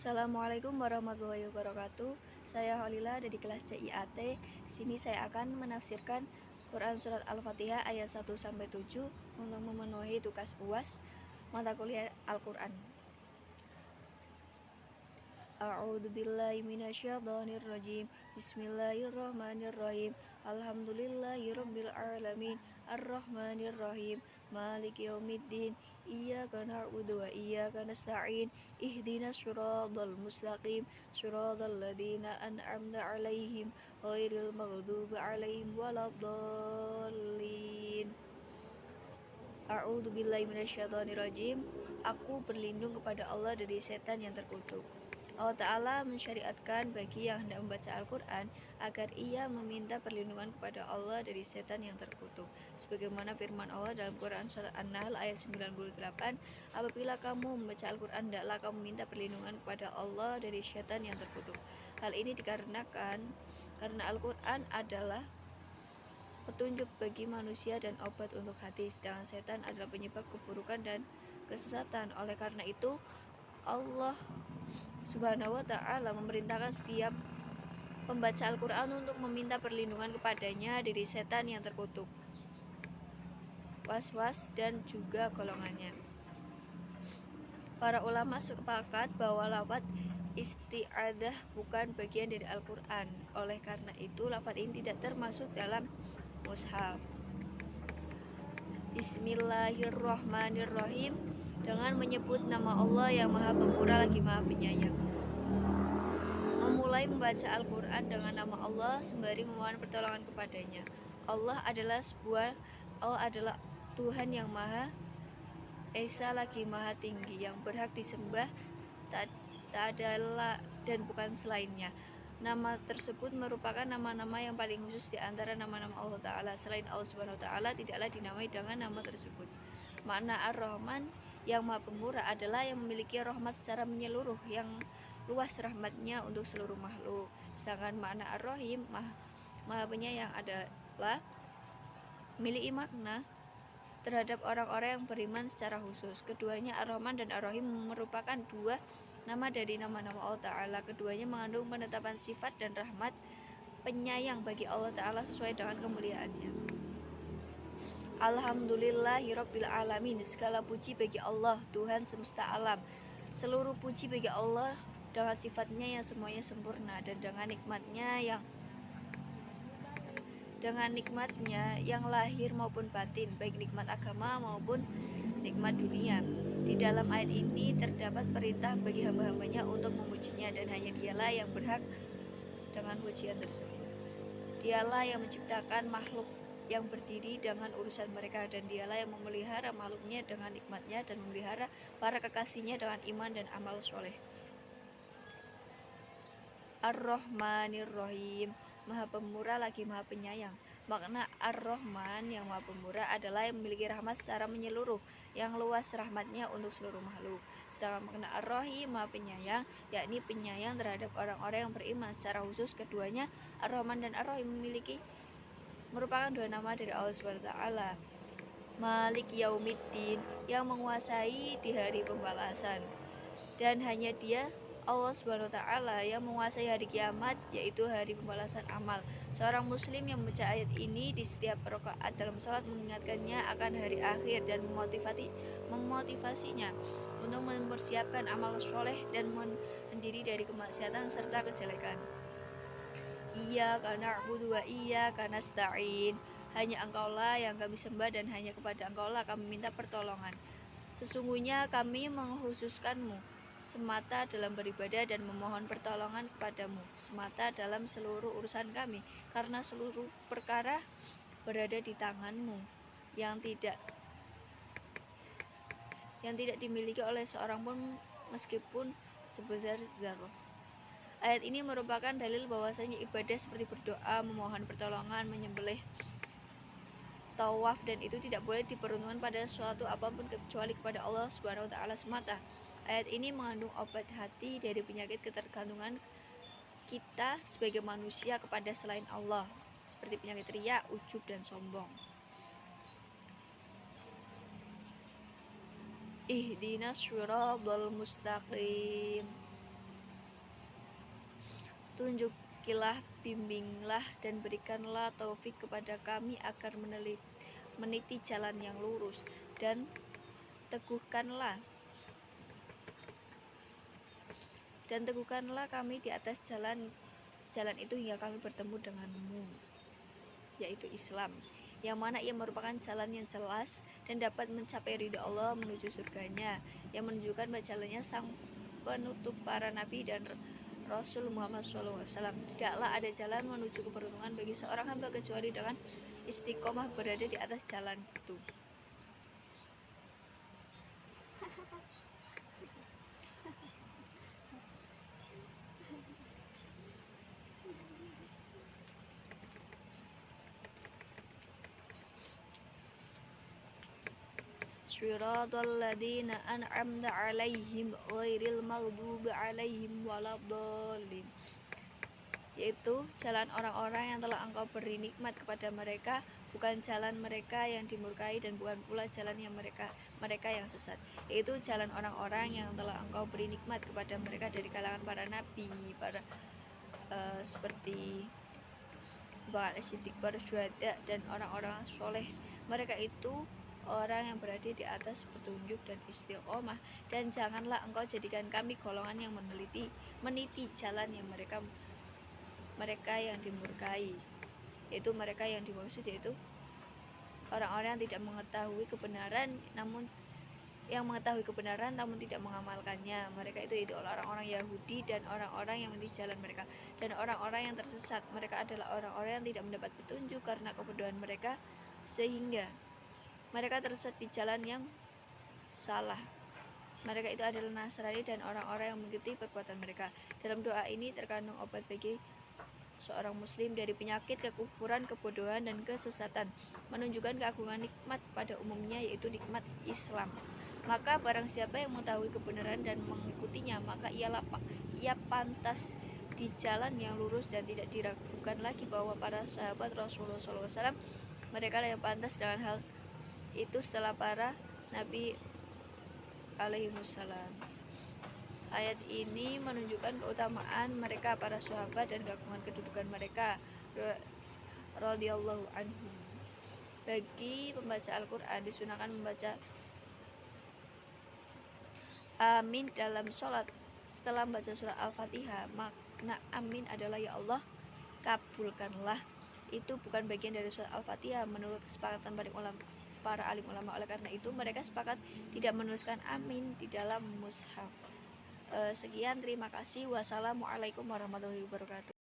Assalamualaikum warahmatullahi wabarakatuh. Saya Holila dari kelas CIAT. Sini saya akan menafsirkan Quran Surat Al-Fatihah ayat 1 sampai 7 untuk memenuhi tugas UAS mata kuliah Al-Quran. A'udzu billahi minasyaitonir rajim. Bismillahirrahmanirrahim. Alhamdulillahirabbil alamin. Arrahmanir rahim. Maliki yaumiddin. Iyyaka na'budu wa iyyaka nasta'in. Ihdinas siratal mustaqim. Siratal ladzina an'amta 'alaihim ghairil maghdubi 'alaihim waladdallin. A'udzu billahi minasyaitonir rajim. Aku berlindung kepada Allah dari setan yang terkutuk. Allah Ta'ala mensyariatkan bagi yang hendak membaca Al-Quran agar ia meminta perlindungan kepada Allah dari setan yang terkutuk. Sebagaimana firman Allah dalam Quran Surat An-Nahl ayat 98, apabila kamu membaca Al-Quran, hendaklah kamu minta perlindungan kepada Allah dari setan yang terkutuk. Hal ini dikarenakan karena Al-Quran adalah petunjuk bagi manusia dan obat untuk hati, sedangkan setan adalah penyebab keburukan dan kesesatan. Oleh karena itu, Allah Subhanahu wa ta'ala memerintahkan setiap pembaca Al-Quran untuk meminta perlindungan kepadanya dari setan yang terkutuk, was-was, dan juga golongannya. Para ulama sepakat bahwa lafaz isti'adzah bukan bagian dari Al-Quran. Oleh karena itu, lafaz ini tidak termasuk dalam mushaf. Bismillahirrahmanirrahim, dengan menyebut nama Allah yang Maha Pemurah lagi Maha Penyayang. Memulai membaca Al-Quran dengan nama Allah sembari memohon pertolongan kepadanya. Allah adalah Tuhan yang Maha Esa lagi Maha Tinggi, yang berhak disembah, tak adalah dan bukan selainnya. Nama tersebut merupakan nama-nama yang paling khusus di antara nama-nama Allah Ta'ala. Selain Allah Subhanahu wa Ta'ala tidaklah dinamai dengan nama tersebut. Makna Ar-Rahman yang Maha Pemurah adalah yang memiliki rahmat secara menyeluruh, yang luas rahmatnya untuk seluruh makhluk. Sedangkan makna Ar-Rahim, Maha Penyayang, adalah memiliki makna terhadap orang-orang yang beriman secara khusus. Keduanya, Ar-Rahman dan Ar-Rahim, merupakan dua nama dari nama-nama Allah Ta'ala. Keduanya mengandung penetapan sifat dan rahmat penyayang bagi Allah Ta'ala sesuai dengan kemuliaannya. Alhamdulillahirabbil alamin. Segala puji bagi Allah, Tuhan semesta alam. Seluruh puji bagi Allah dengan sifatnya yang semuanya sempurna dan dengan nikmatnya yang lahir maupun batin, baik nikmat agama maupun nikmat dunia. Di dalam ayat ini terdapat perintah bagi hamba-hambanya untuk memujinya, dan hanya dialah yang berhak dengan pujian tersebut. Dialah yang menciptakan makhluk yang berdiri dengan urusan mereka, dan dialah yang memelihara makhluknya dengan nikmatnya dan memelihara para kekasihnya dengan iman dan amal soleh. Ar-Rahmanir Rahim, Maha Pemurah lagi Maha Penyayang. Makna Ar-Rahman yang Maha Pemurah adalah yang memiliki rahmat secara menyeluruh, yang luas rahmatnya untuk seluruh makhluk. Sedangkan makna Ar-Rahim, Maha Penyayang, yakni penyayang terhadap orang-orang yang beriman secara khusus. Keduanya, Ar-Rahman dan Ar-Rahim, merupakan dua nama dari Allah Subhanahu wa Ta'ala. Malik Yaumiddin, yang menguasai di hari pembalasan, dan hanya Dia, Allah Subhanahu wa Ta'ala, yang menguasai hari kiamat, yaitu hari pembalasan amal. Seorang muslim yang membaca ayat ini di setiap rakaat dalam sholat mengingatkannya akan hari akhir dan memotivasinya untuk mempersiapkan amal soleh dan mendiri dari kemaksiatan serta kejelekan. Iyyaka na'budu wa iyyaka nasta'in. Hanya Engkaulah yang kami sembah dan hanya kepada Engkaulah kami minta pertolongan. Sesungguhnya kami mengkhususkanmu semata dalam beribadah dan memohon pertolongan kepadamu semata dalam seluruh urusan kami, karena seluruh perkara berada di tanganmu, yang tidak dimiliki oleh seorang pun meskipun sebesar zarrah. Ayat ini merupakan dalil bahwasanya ibadah seperti berdoa, memohon pertolongan, menyembelih, tawaf, dan itu tidak boleh diperuntukkan pada suatu apapun kecuali kepada Allah Subhanahu wa Ta'ala semata. Ayat ini mengandung obat hati dari penyakit ketergantungan kita sebagai manusia kepada selain Allah, seperti penyakit riya, ujub, dan sombong. Ihdinas siratal mustaqim. Tunjukilah, bimbinglah, dan berikanlah taufik kepada kami agar meniti jalan yang lurus, dan teguhkanlah kami di atas jalan itu hingga kami bertemu denganmu, yaitu Islam, yang mana ia merupakan jalan yang jelas dan dapat mencapai ridha Allah menuju surganya, yang menunjukkan jalannya sang penutup para nabi dan Rasul Muhammad SAW. Tidaklah ada jalan menuju keberuntungan bagi seorang hamba kecuali dengan istiqomah berada di atas jalan itu. Shiratal ladzina an'amta 'alaihim ghairil maghdubi 'alaihim waladdallin, yaitu jalan orang-orang yang telah Engkau beri nikmat kepada mereka, bukan jalan mereka yang dimurkai dan bukan pula jalan yang mereka yang sesat, yaitu jalan orang-orang yang telah Engkau beri nikmat kepada mereka dari kalangan para nabi, seperti para siddiq, para syuhada, dan orang-orang soleh. Mereka itu orang yang berada di atas petunjuk dan istiqomah, dan janganlah Engkau jadikan kami golongan yang meniti jalan yang mereka yang dimurkai, yaitu mereka yang dimaksud yaitu orang-orang yang tidak mengetahui kebenaran namun tidak mengamalkannya. Mereka itu yaitu orang-orang Yahudi dan orang-orang yang meniti jalan mereka, dan orang-orang yang tersesat. Mereka adalah orang-orang yang tidak mendapat petunjuk karena kebodohan mereka, sehingga mereka tersesat di jalan yang salah. Mereka itu adalah Nasrani dan orang-orang yang mengikuti perbuatan mereka. Dalam doa ini terkandung obat bagi seorang muslim dari penyakit kekufuran, kebodohan, dan kesesatan, menunjukkan keagungan nikmat pada umumnya, yaitu nikmat Islam. Maka barang siapa yang mengetahui kebenaran dan mengikutinya, maka ia pantas di jalan yang lurus, dan tidak diragukan lagi bahwa para sahabat Rasulullah SAW mereka yang pantas dengan hal itu setelah para nabi alaihimussalam. Ayat ini menunjukkan keutamaan mereka para sahabat dan keagungan kedudukan mereka radhiyallahu anhum. Bagi pembaca Al-Quran disunahkan membaca amin dalam sholat setelah membaca surah Al-Fatihah. Makna amin adalah ya Allah kabulkanlah. Itu bukan bagian dari surah Al-Fatihah menurut kesepakatan para alim ulama. Oleh karena itu mereka sepakat tidak menuliskan amin di dalam mushaf. Sekian, terima kasih. Wassalamualaikum warahmatullahi wabarakatuh.